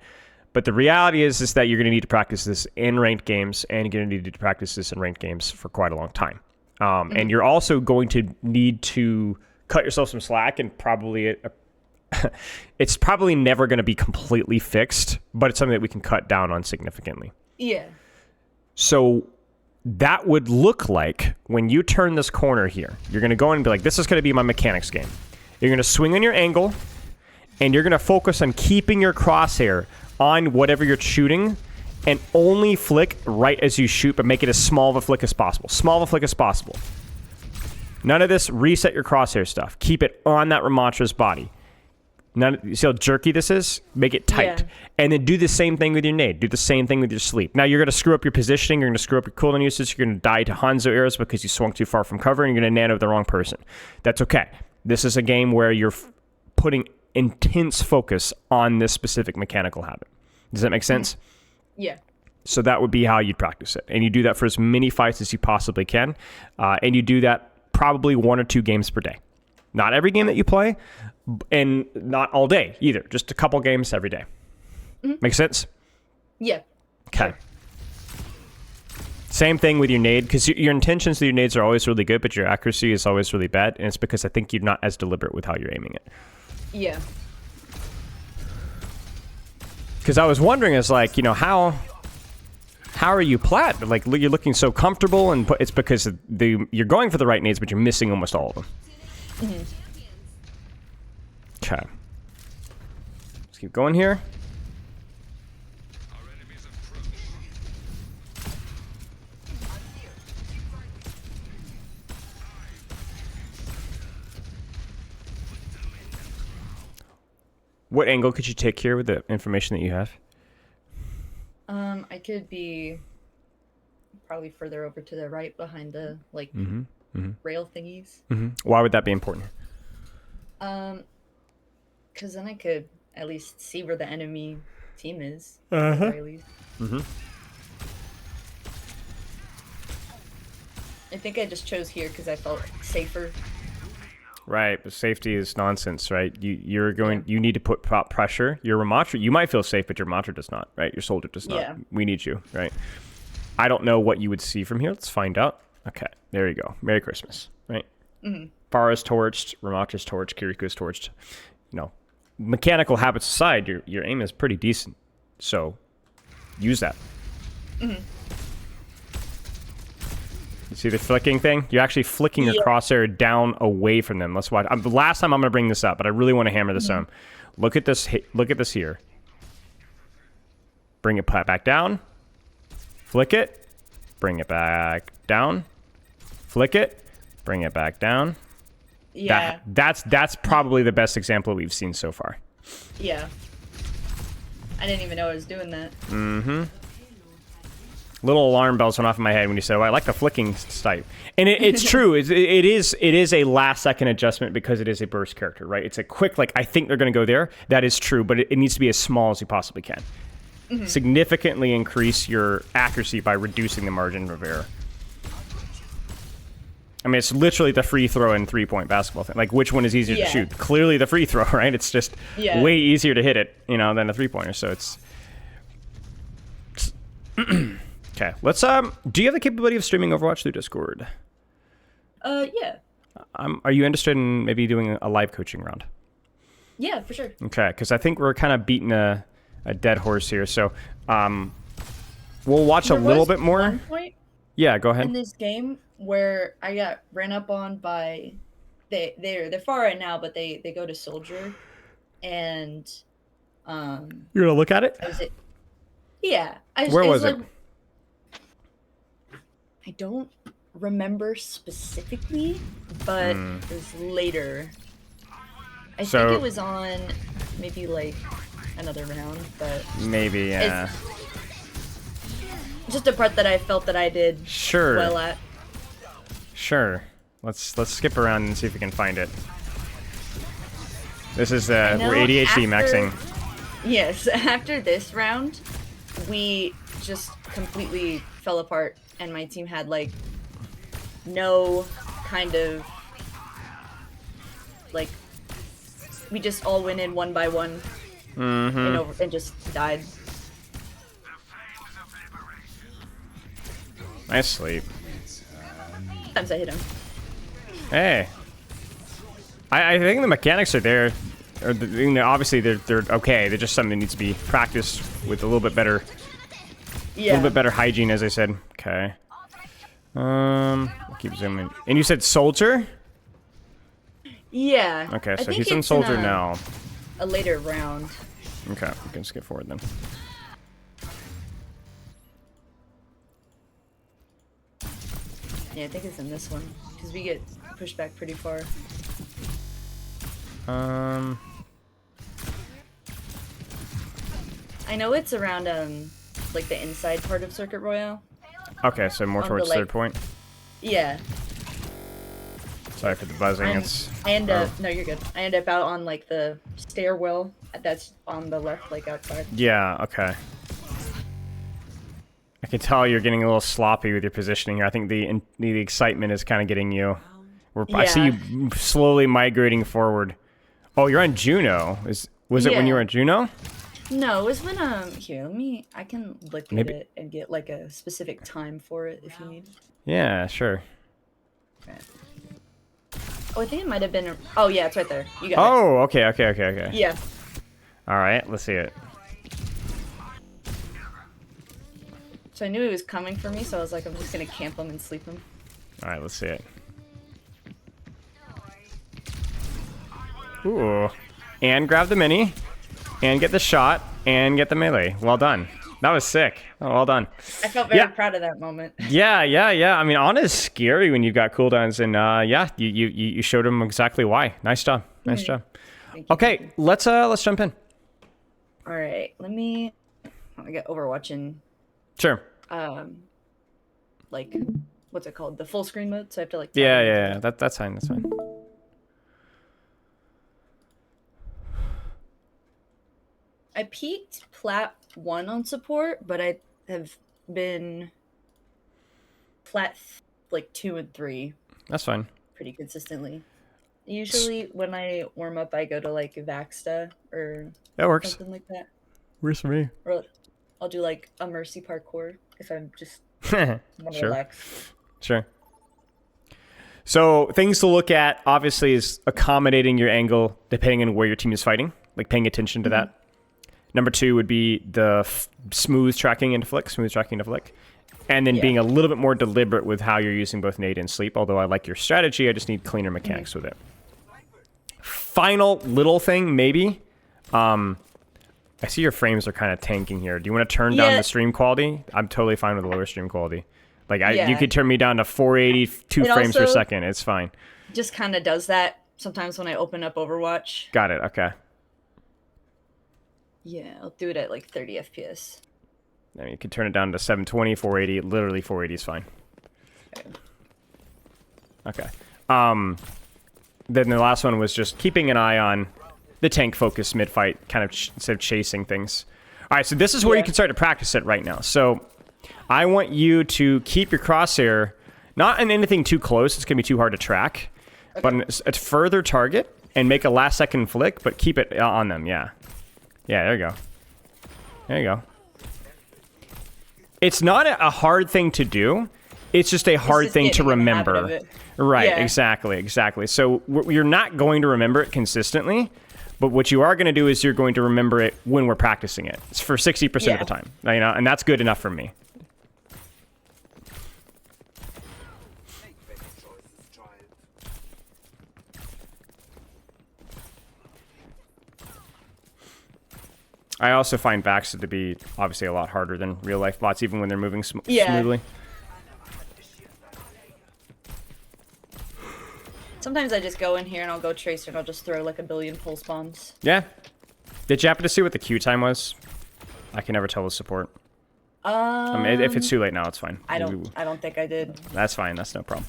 But the reality is that you're going to need to practice this in ranked games, and you're going to need to practice this in ranked games for quite a long time. And you're also going to need to cut yourself some slack, and probably it's probably never going to be completely fixed, but it's something that we can cut down on significantly. Yeah. So that would look like when you turn this corner here, you're going to go in and be like, this is going to be my mechanics game. You're going to swing on your angle, and you're going to focus on keeping your crosshair on whatever you're shooting, and only flick right as you shoot, but make it as small of a flick as possible. Small of a flick as possible. None of this reset your crosshair stuff. Keep it on that Ramatra's body. You see how jerky this is? Make it tight. Yeah. And then do the same thing with your nade. Do the same thing with your sleep. Now, you're going to screw up your positioning. You're going to screw up your cooldown usage. You're going to die to Hanzo arrows because you swung too far from cover, and you're going to nano the wrong person. That's okay. This is a game where you're putting intense focus on this specific mechanical habit. Does that make sense? Yeah. So that would be how you'd practice it. And you do that for as many fights as you possibly can. And you do that probably 1 or 2 games per day. Not every game that you play, and not all day either. Just a couple games every day. Make sense? Yeah. Okay. Same thing with your nade, because your intentions with your nades are always really good, but your accuracy is always really bad. And it's because I think you're not as deliberate with how you're aiming it. Yeah. Because I was wondering, is like, you know, how are you plat? Like, you're looking so comfortable, and it's because you're going for the right nades, but you're missing almost all of them. Okay. Let's keep going here. What angle could you take here with the information that you have? I could be probably further over to the right behind the like rail thingies. Why would that be important? Because then I could at least see where the enemy team is. Uh-huh. At the very least. I think I just chose here because I felt safer. Right, but safety is nonsense, right? You need to put pressure. Your Ramattra, you might feel safe, but your Ramattra does not, right? Your soldier does not. Yeah. We need you, right? I don't know what you would see from here. Let's find out. Okay, there you go. Merry Christmas, right? Pharah's torched, Ramattra's torched, Kiriku's torched. You know, mechanical habits aside, your aim is pretty decent. So, use that. You see the flicking thing? You're actually flicking your crosshair down away from them. Let's watch. The last time I'm going to bring this up, but I really want to hammer this home. Look at this. Look at this here. Bring it back down. Flick it. Bring it back down. Flick it. Bring it back down. Yeah. That's probably the best example we've seen so far. Yeah. I didn't even know I was doing that. Little alarm bells went off in my head when you said, "Well, I like the flicking type," and it's true. It is a last second adjustment because it is a burst character, right? It's a quick, like, I think they're going to go there. That is true, but it needs to be as small as you possibly can. Significantly increase your accuracy by reducing the margin of error. I mean, it's literally the free throw and 3-point basketball thing. Like, which one is easier to shoot? Clearly the free throw, right? It's just way easier to hit it, than a 3-pointer. So it's okay. Let's do you have the capability of streaming Overwatch through Discord? Yeah. Are you interested in maybe doing a live coaching round? Yeah, for sure. Okay, because I think we're kind of beating a dead horse here. So we'll watch a little bit more. One point Yeah, go ahead. in this game where I got ran up on by they're far right now, but they go to soldier, and You're gonna look at it? was it? Yeah. Where was it? I don't remember specifically, but it was later. I think it was on maybe like another round, but Maybe, yeah. just a part that I felt that I did Sure. well at. Sure. Let's skip around and see if we can find it. This is we're ADHD maxing. Yes, after this round, we just completely fell apart, and my team had like no kind of like we just all went in one by one and just died. Nice sleep. Sometimes I hit him. Hey. I think the mechanics are there. Or obviously they're okay. They're just something that needs to be practiced with a little bit better hygiene, as I said. Okay. I'll keep zooming. And you said soldier? Yeah. Okay, I so think he's in it's soldier in, now. A later round. Okay, we can skip forward then. Yeah, I think it's in this one because we get pushed back pretty far. I know it's around like the inside part of Circuit Royale. Okay, so more On towards the, like- third point. Yeah. Sorry for the buzzing. I end up no, you're good. I end up out on like the stairwell that's on the left, like outside. Yeah, okay. I can tell you're getting a little sloppy with your positioning here. I think the excitement is kind of getting you. I see you slowly migrating forward. Oh, you're on Juno. Was it when you were on Juno? No, it was when here, I can look at it and get like a specific time for it if you need. Yeah, sure. Okay. Oh, I think it might have been. Oh yeah, it's right there. You got it. Oh, okay. Yeah. All right, let's see it. So I knew he was coming for me, so I was like, I'm just gonna camp him and sleep him. All right, let's see it. Ooh. And grab the mini. And get the shot. And get the melee. Well done. That was sick. Oh, well done. I felt very proud of that moment. Yeah. I mean, Ana is scary when you've got cooldowns. And yeah, you showed him exactly why. Nice job. Nice job. Thank you. Okay, let's jump in. All right. Let me get Overwatch in Sure. like what's it called? The full screen mode. So I have to like tell Yeah, you yeah, to- yeah. That's fine. That's fine. I peaked plat 1 on support, but I have been like 2 and 3 That's fine. pretty consistently. Usually when I warm up I go to like Vaxta or That works. something like that. Works for me. Or I'll do like a Mercy parkour if I'm just want to Sure. relax. Sure. So things to look at obviously is accommodating your angle depending on where your team is fighting, like paying attention to that. Number 2 would be the smooth tracking into flick, and then being a little bit more deliberate with how you're using both nade and sleep. Although I like your strategy, I just need cleaner mechanics with it. Final little thing, maybe. I see your frames are kind of tanking here. Do you want to turn down the stream quality? I'm totally fine with lower stream quality. Like you could turn me down to 482 frames per also- second. It's fine. Just kind of does that sometimes when I open up Overwatch. Got it. Okay. Yeah, I'll do it at like 30 FPS. I mean, you can turn it down to 720, 480. Literally 480 is fine. Okay. Then the last one was just keeping an eye on the tank focus mid-fight, kind of instead of chasing things. All right, so this is where you can start to practice it right now. So I want you to keep your crosshair not in anything too close. It's going to be too hard to track. But a further target and make a last-second flick, but keep it on them. Yeah. Yeah, there you go. There you go. It's not a hard thing to do. It's just a hard just thing to getting in the habit of remember. it. Right, Yeah. exactly. So you're not going to remember it consistently, but what you are going to do is you're going to remember it when we're practicing it. It's for 60% of the time, you know, and that's good enough for me. I also find Vaxxed to be obviously a lot harder than real life bots, even when they're moving smoothly. Sometimes I just go in here and I'll go Tracer and I'll just throw like a billion pulse bombs. Yeah. Did you happen to see what the queue time was? I can never tell with support. I mean, if it's too late now, it's fine. I don't think I did. That's fine. That's no problem.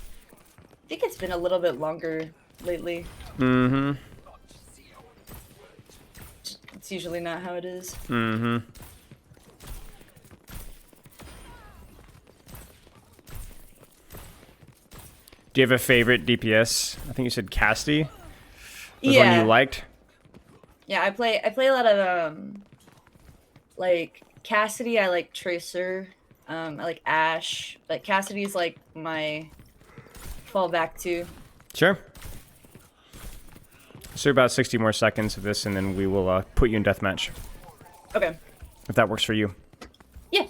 I think it's been a little bit longer lately. Mm-hmm. It's usually not how it is. Mm-hmm. Do you have a favorite DPS? I think you said Cassidy was one you liked. Yeah, I play a lot of like Cassidy. I like Tracer. I like Ashe, but Cassidy's like my fallback to. Sure. So about 60 more seconds of this, and then we will put you in deathmatch. Okay. If that works for you. Yeah.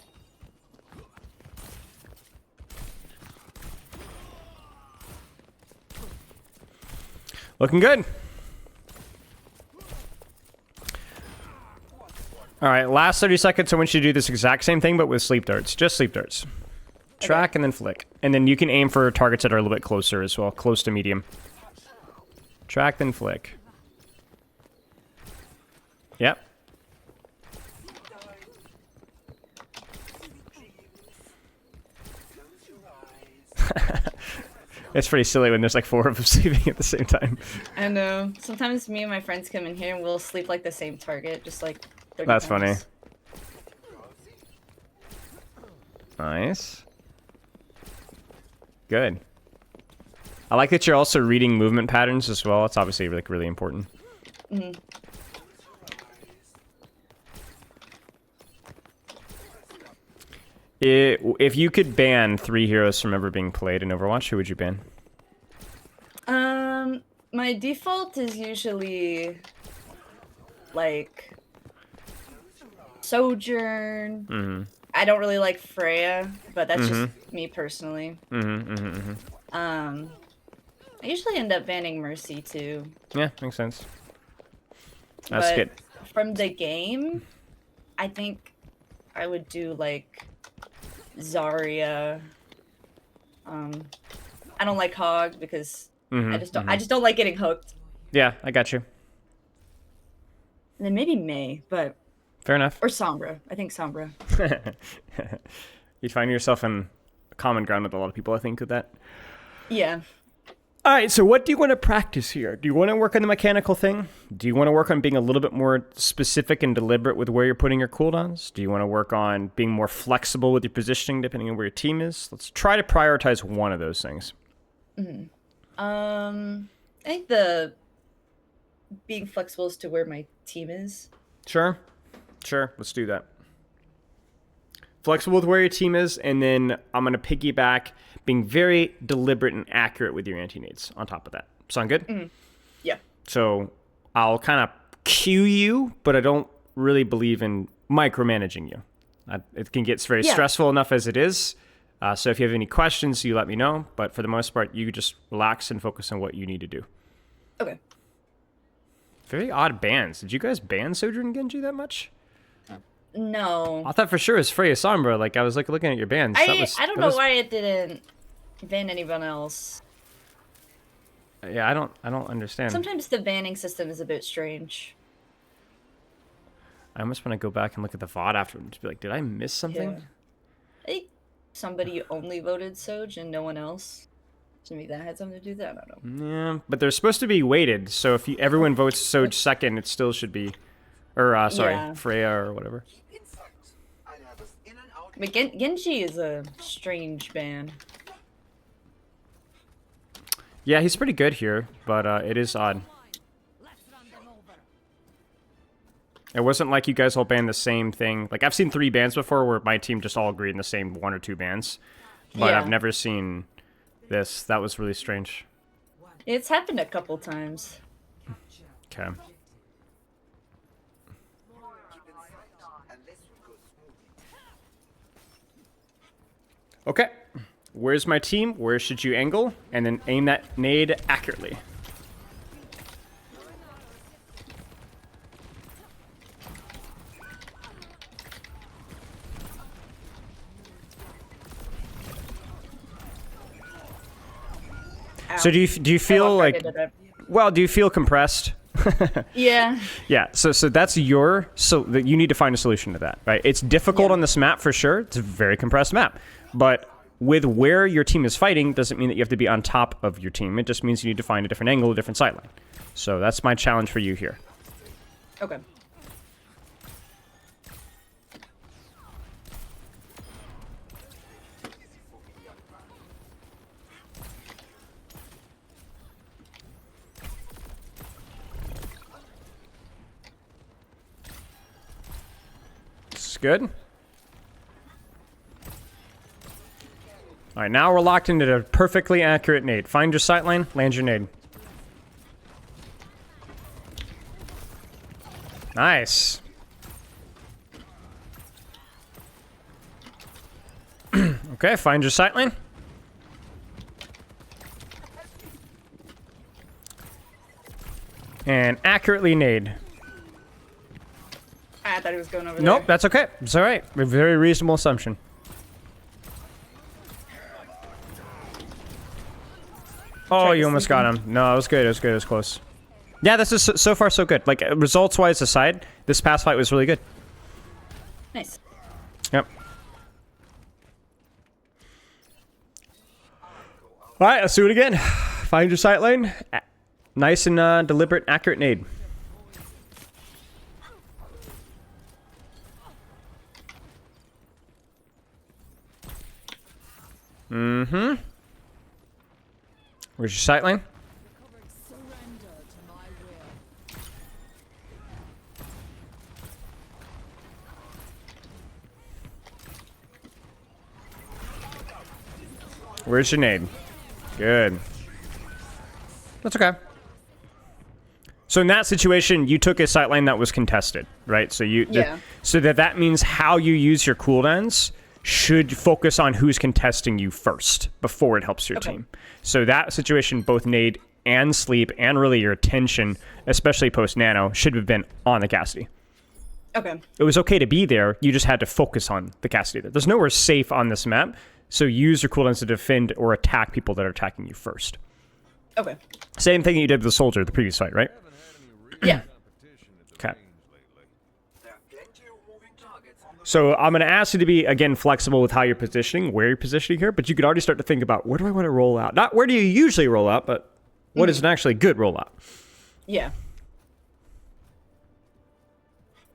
Looking good. All right, last 30 seconds. I want you to do this exact same thing, but with sleep darts. Just sleep darts. Track and then flick. And then you can aim for targets that are a little bit closer as well, close to medium. Track, then flick. Yep. It's pretty silly when there's like 4 of them sleeping at the same time. I know. Sometimes me and my friends come in here and we'll sleep like the same target, just like 30 That's times. funny. Nice. Good. I like that you're also reading movement patterns as well. It's obviously like really important. Mm-hmm. If you could ban 3 heroes from ever being played in Overwatch, who would you ban? My default is usually like Sojourn. Mm-hmm. I don't really like Freya, but that's Mm-hmm. just me personally. Mm-hmm, mm-hmm, mm-hmm. I usually end up banning Mercy too. Yeah, makes sense. That's But good. from the game, I think I would do like Zarya. I don't like Hog because Mm-hmm, I just don't like getting hooked. Yeah, I got you. And then maybe May, but Fair enough. or Sombra. I think Sombra. You find yourself in common ground with a lot of people, I think, with that. Yeah. All right, so what do you want to practice here? Do you want to work on the mechanical thing? Do you want to work on being a little bit more specific and deliberate with where you're putting your cooldowns? Do you want to work on being more flexible with your positioning depending on where your team is? Let's try to prioritize one of those things. I think the being flexible as to where my team is. Sure. Let's do that. Flexible with where your team is, and then I'm going to piggyback being very deliberate and accurate with your anti-nades on top of that. Sound good? Yeah. So I'll kind of cue you, but I don't really believe in micromanaging you. It can get very stressful enough as it is. So if you have any questions, you let me know. But for the most part, you just relax and focus on what you need to do. Okay. Very odd bans. Did you guys ban Sojourn Genji that much? No. I thought for sure it was Freya Sombra. Like, I was like looking at your bans. I don't know why it didn't ban anyone else. Yeah, I don't understand. Sometimes the banning system is a bit strange. I almost want to go back and look at the VOD after and just be like, did I miss something? Yeah. I think somebody only voted Soj and no one else. So maybe that had something to do with that. I don't know. Yeah, but they're supposed to be weighted. So if everyone votes Soj second, it still should be, or Yeah. Freya or whatever. But Genji is a strange ban. Yeah, he's pretty good here, but it is odd. It wasn't like you guys all banned the same thing. Like, I've seen 3 bans before where my team just all agreed in the same 1 or 2 bans. But Yeah. I've never seen this. That was really strange. It's happened a couple times. Okay. Okay. Where's my team? Where should you angle? And then aim that nade accurately. So do you feel like, well, do you feel compressed? Yeah. Yeah, so that's that you need to find a solution to that, right? It's difficult on this map for sure. It's a very compressed map. But with where your team is fighting doesn't mean that you have to be on top of your team. It just means you need to find a different angle, a different sightline. So that's my challenge for you here. Okay. This is good. All right, now we're locked into a perfectly accurate nade. Find your sightline, land your nade. Nice. Okay, find your sightline. And accurately nade. I thought he was going over Nope, there. that's okay. It's all right. A very reasonable assumption. Oh, you almost got him. No, it was good. It was good. It was close. Yeah, this is so far so good. Like, results-wise aside, this past fight was really good. Nice. Yep. All right, let's do it again. Find your sight lane. Nice and deliberate, accurate nade. Mm-hmm. Where's your sight lane? Where's your nade? Good. That's okay. So in that situation, you took a sightline that was contested, right? So so that means how you use your cooldowns should focus on who's contesting you first before it helps your team. So that situation, both nade and sleep, and really your attention, especially post nano, should have been on the Cassidy. Okay. It was okay to be there. You just had to focus on the Cassidy. There's nowhere safe on this map. So use your cooldowns to defend or attack people that are attacking you first. Okay. Same thing you did with the soldier the previous fight, right? Yeah. Okay. So I'm going to ask you to be, again, flexible with how you're positioning, where you're positioning here, but you could already start to think about, where do I want to roll out? Not where do you usually roll out, but what is an actually good rollout? Yeah.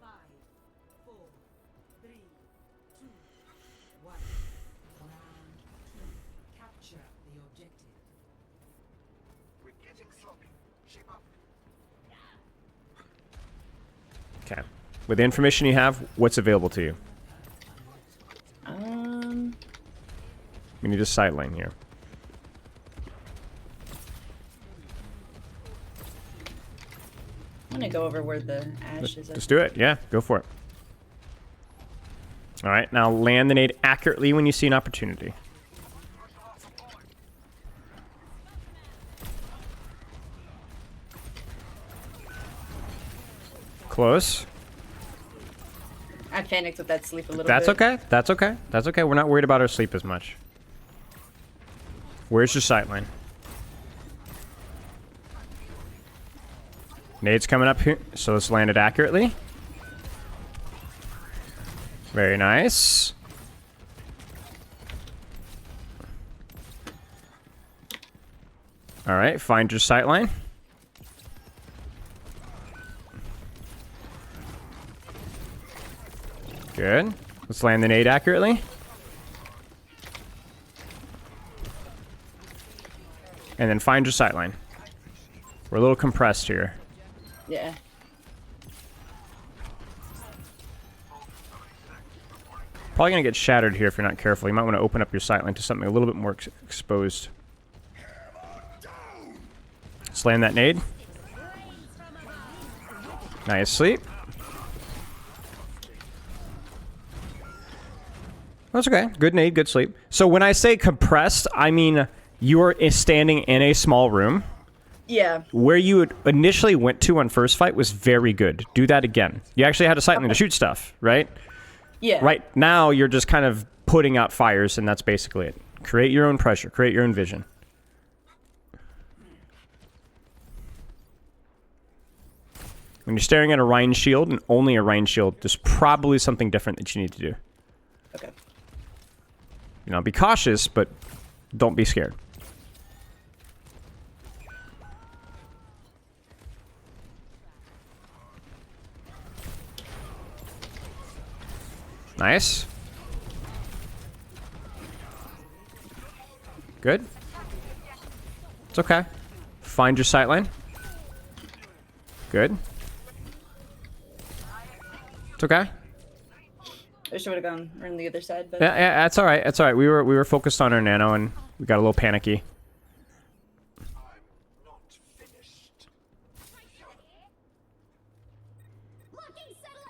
5, 4, 3, 2, 1. Round 2. Capture the objective. We're getting sloppy. Shape up. Okay. With the information you have, what's available to you? We need a sight line here. I'm gonna go over where the ashes are. Just do it. Yeah, go for it. All right, now land the nade accurately when you see an opportunity. Close. I panicked with that sleep a little That's bit. okay. That's okay. That's okay. We're not worried about our sleep as much. Where's your sight line? Nade's coming up here, so let's land it accurately. Very nice. All right, find your sight line. Good. Let's land the nade accurately. And then find your sight line. We're a little compressed here. Yeah. Probably gonna get shattered here if you're not careful. You might want to open up your sight line to something a little bit more exposed. Let's land that nade. Nice sleep. That's okay. Good nade, good sleep. So when I say compressed, I mean you're standing in a small room. Yeah. Where you initially went to on first fight was very good. Do that again. You actually had a sight line to shoot stuff, right? Yeah. Right now, you're just kind of putting out fires, and that's basically it. Create your own pressure. Create your own vision. When you're staring at a Rhine shield, and only a Rhine shield, there's probably something different that you need to do. Okay. You know, be cautious, but don't be scared. Nice. Good. It's okay. Find your sight line. Good. It's okay. I wish I would have gone around the other side, but Yeah, that's all right. That's all right. We were focused on our nano, and we got a little panicky.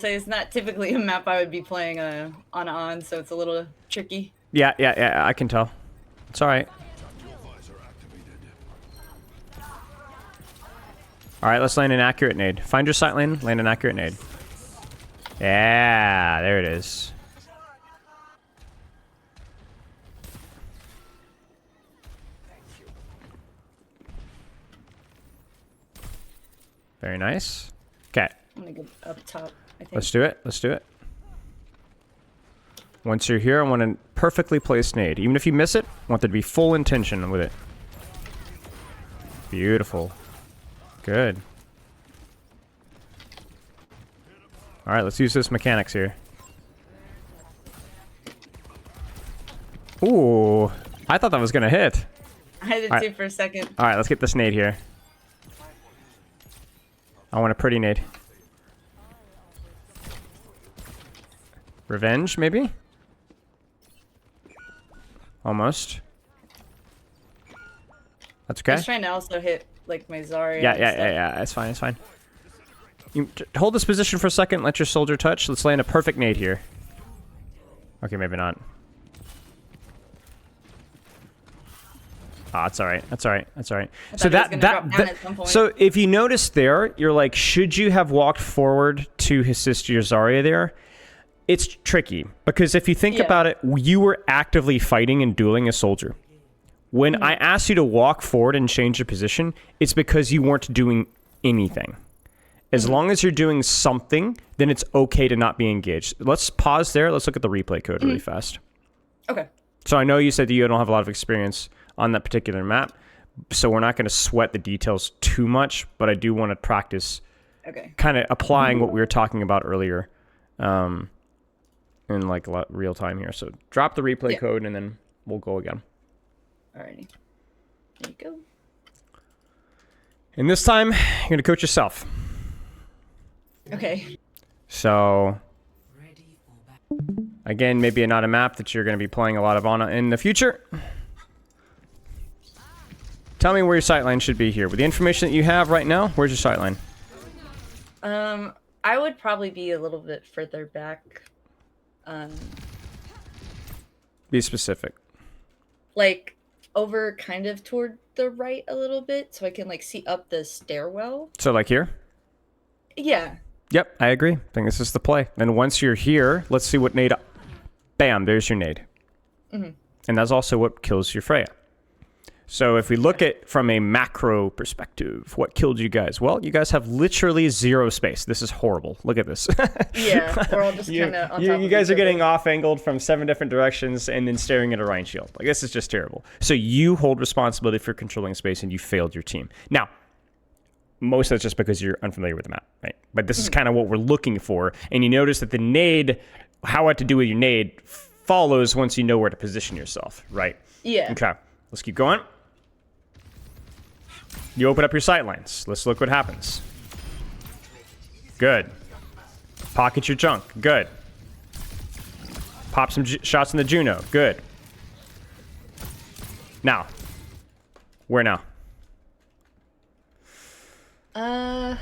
so it's not typically a map I would be playing on, so it's a little tricky. Yeah. I can tell. It's all right. All right, let's land an accurate nade. Find your sight line, land an accurate nade. Yeah, there it is. Very nice. Okay, I'm gonna go up top, I think. let's do it. Let's do it. Once you're here, I want a perfectly placed nade. Even if you miss it, I want there to be full intention with it. Beautiful. Good. All right, let's use this mechanics here. Ooh, I thought that was gonna hit. I did All too right. for a second. All right, let's get this nade here. I want a pretty nade. Revenge, maybe? Almost. That's I okay. was trying to also hit like my Zarya. Yeah. and stuff. It's fine. It's fine. You hold this position for a second. Let your soldier touch. Let's land a perfect nade here. Okay, maybe not. Ah, it's all right. That's all right. That's all right. I So thought he was gonna drop down at some point. so if you notice there, you're like, should you have walked forward to his sister Zarya there? It's tricky because if you think Yeah. about it, you were actively fighting and dueling a soldier. When I asked you to walk forward and change your position, it's because you weren't doing anything. As long as you're doing something, then it's okay to not be engaged. Let's pause there. Let's look at the replay code really fast. Okay. So I know you said that you don't have a lot of experience on that particular map, so we're not going to sweat the details too much, but I do want to practice Okay. kind of applying what we were talking about earlier in like real time here. So drop the replay code and then we'll go again. Alrighty. There you go. And this time, you're going to coach yourself. Okay. So, Ready for battle. again, maybe not a map that you're going to be playing a lot of on in the future. Tell me where your sightline should be here. With the information that you have right now, where's your sightline? I would probably be a little bit further back. Be specific. Like over kind of toward the right a little bit so I can like see up the stairwell. So, like here? Yeah. Yep, I agree. I think this is the play. And once you're here, let's see what nade... Bam, there's your nade. And that's also what kills your Freya. So if we look at from a macro perspective, what killed you guys? Well, you guys have literally zero space. This is horrible. Look at this. Yeah. We're all just kind of on top you of guys each are getting other. off-angled from 7 different directions and then staring at a Rhine shield. Like, this is just terrible. So you hold responsibility for controlling space and you failed your team. Now, most of that's just because you're unfamiliar with the map, right? But this is kind of what we're looking for. And you notice that the nade, how what to do with your nade, follows once you know where to position yourself, right? Yeah. Okay, let's keep going. You open up your sight lines. Let's look what happens. Good. Pocket your junk. Good. Pop some shots in the Juno. Good. Now. Where now? I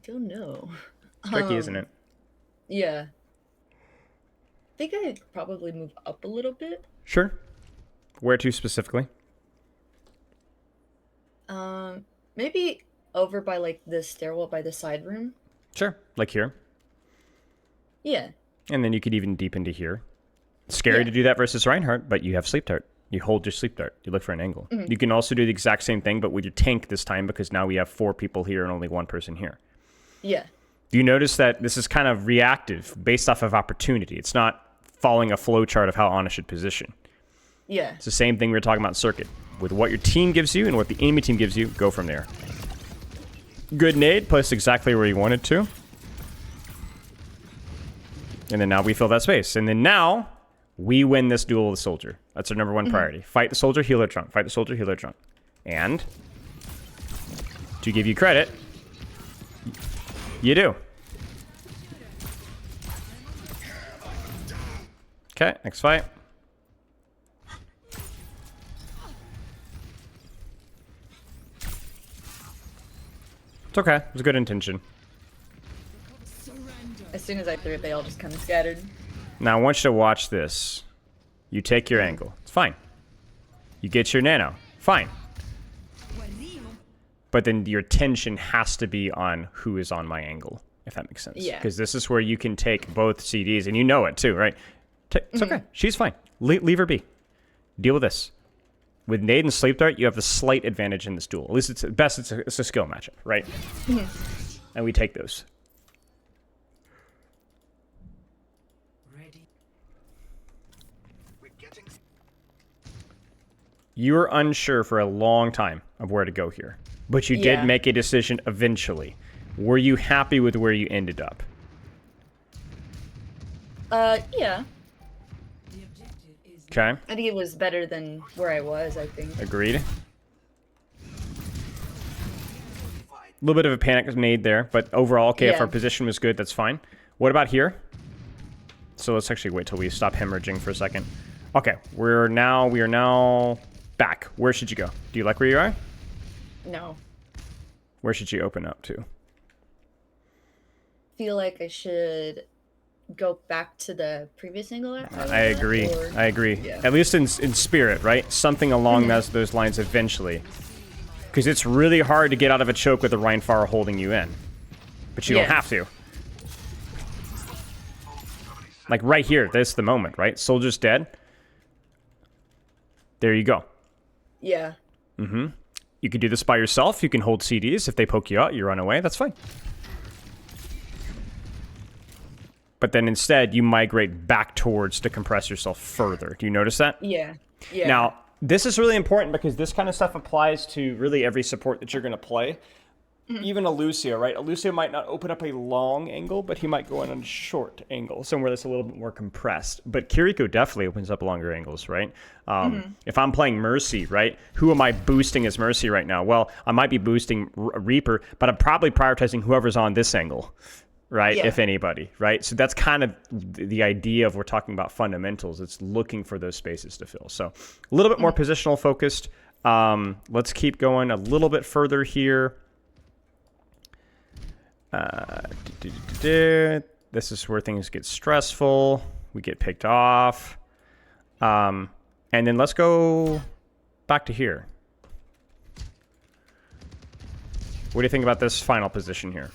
don't know. It's tricky, isn't it? Yeah. I think I'd probably move up a little bit. Sure. Where to specifically? Maybe over by like the stairwell by the side room. Sure. Like here. Yeah. And then you could even deep into here. Scary Yeah. to do that versus Reinhardt, but you have sleep dart. You hold your sleep dart. You look for an angle. You can also do the exact same thing, but with your tank this time because now we have 4 people here and only 1 person here. Yeah. Do you notice that this is kind of reactive based off of opportunity? It's not following a flow chart of how Ana should position. Yeah. It's the same thing we were talking about in Circuit. With what your team gives you and what the enemy team gives you, go from there. Good nade, placed exactly where you wanted to. And then now we fill that space. And then now, we win this duel with the soldier. That's our number 1 priority. Fight the soldier, heal their trunk. Fight the soldier, heal their trunk. And, to give you credit, you do. Okay, next fight. It's okay. It was a good intention. As soon as I threw it, they all just kind of scattered. Now, I want you to watch this. You take your angle. It's fine. You get your nano. Fine. But then your attention has to be on who is on my angle, if that makes sense. Yeah. Because this is where you can take both CDs, and you know it too, right? It's okay. She's fine. Leave her be. Deal with this. With Nade and Sleep Dart, you have the slight advantage in this duel. At least it's at best, it's a skill matchup, right? And we take those. Ready. We're getting You were unsure for a long time of where to go here, but you Yeah. did make a decision eventually. Were you happy with where you ended up? Yeah. The objective is Okay, I think it was better than where I was, I think. agreed. A little bit of a panic nade there, but overall, okay, if Yeah. our position was good, that's fine. What about here? So let's actually wait till we stop hemorrhaging for a second. Okay, we are now back. Where should you go? Do you like where you are? No. Where should you open up to? Feel like I should go back to the previous angle. I agree. Or... I agree. Yeah. At least in spirit, right? Something along those lines eventually. Because it's really hard to get out of a choke with a Reinfar holding you in. But you don't Yeah. have to. Like right here, this is the moment, right? Soldier's dead. There you go. Yeah. You could do this by yourself. You can hold CDs. If they poke you out, you run away. That's fine. But then instead, you migrate back towards to compress yourself further. Do you notice that? Yeah. Yeah. Now, this is really important because this kind of stuff applies to really every support that you're going to play. Even a Lucio, right? A Lucio might not open up a long angle, but he might go in on a short angle, somewhere that's a little bit more compressed. But Kiriko definitely opens up longer angles, right? If I'm playing Mercy, right? Who am I boosting as Mercy right now? Well, I might be boosting Reaper, but I'm probably prioritizing whoever's on this angle, right? Yeah. If anybody, right? So that's kind of the idea of we're talking about fundamentals. It's looking for those spaces to fill. So a little bit more positional focused. Let's keep going a little bit further here. This is where things get stressful. We get picked off. And then let's go back to here. What do you think about this final position here?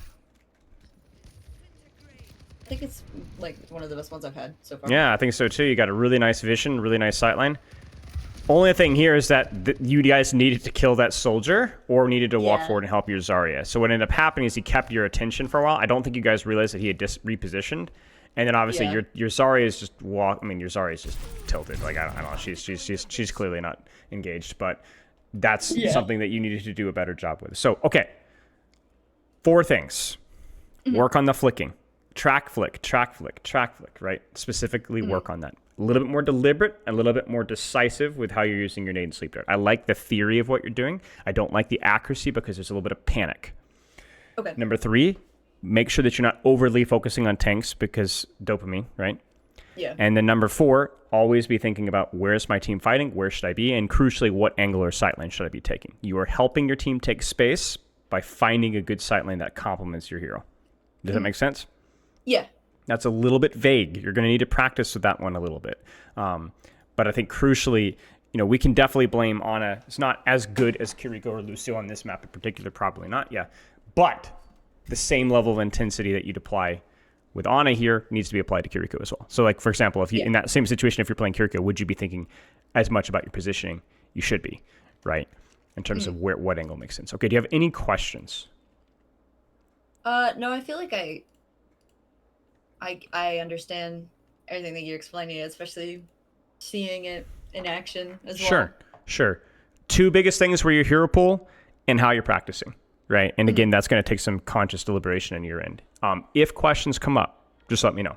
I think it's like one of the best ones I've had so far. Yeah, I think so too. You got a really nice vision, really nice sightline. Only thing here is that you guys needed to kill that soldier or needed to walk forward and help your Zarya. So what ended up happening is he kept your attention for a while. I don't think you guys realized that he had repositioned. And then obviously your Zarya is just your Zarya is just tilted. Like I don't know. She's clearly not engaged, but that's something that you needed to do a better job with. So, okay. 4 things. Work on the flicking. Track flick, right? Specifically work on that. A little bit more deliberate, a little bit more decisive with how you're using your nade and sleep dart. I like the theory of what you're doing. I don't like the accuracy because there's a little bit of panic. Okay. Number 3, make sure that you're not overly focusing on tanks because dopamine, right? Yeah. And then number 4, always be thinking about where's my team fighting, where should I be, and crucially, what angle or sightline should I be taking? You are helping your team take space by finding a good sightline that complements your hero. Does that make sense? Yeah. That's a little bit vague. You're going to need to practice with that one a little bit. But I think crucially, we can definitely blame Ana. It's not as good as Kiriko or Lucio on this map in particular, probably not, yeah. But the same level of intensity that you'd apply with Ana here needs to be applied to Kiriko as well. So like, for example, if you in that same situation, if you're playing Kiriko, would you be thinking as much about your positioning? You should be, right? In terms of what angle makes sense. Okay, do you have any questions? No, I feel like I understand everything that you're explaining, especially seeing it in action as well. Sure. 2 biggest things were your hero pool and how you're practicing, right? And again, that's going to take some conscious deliberation on your end. If questions come up, just let me know.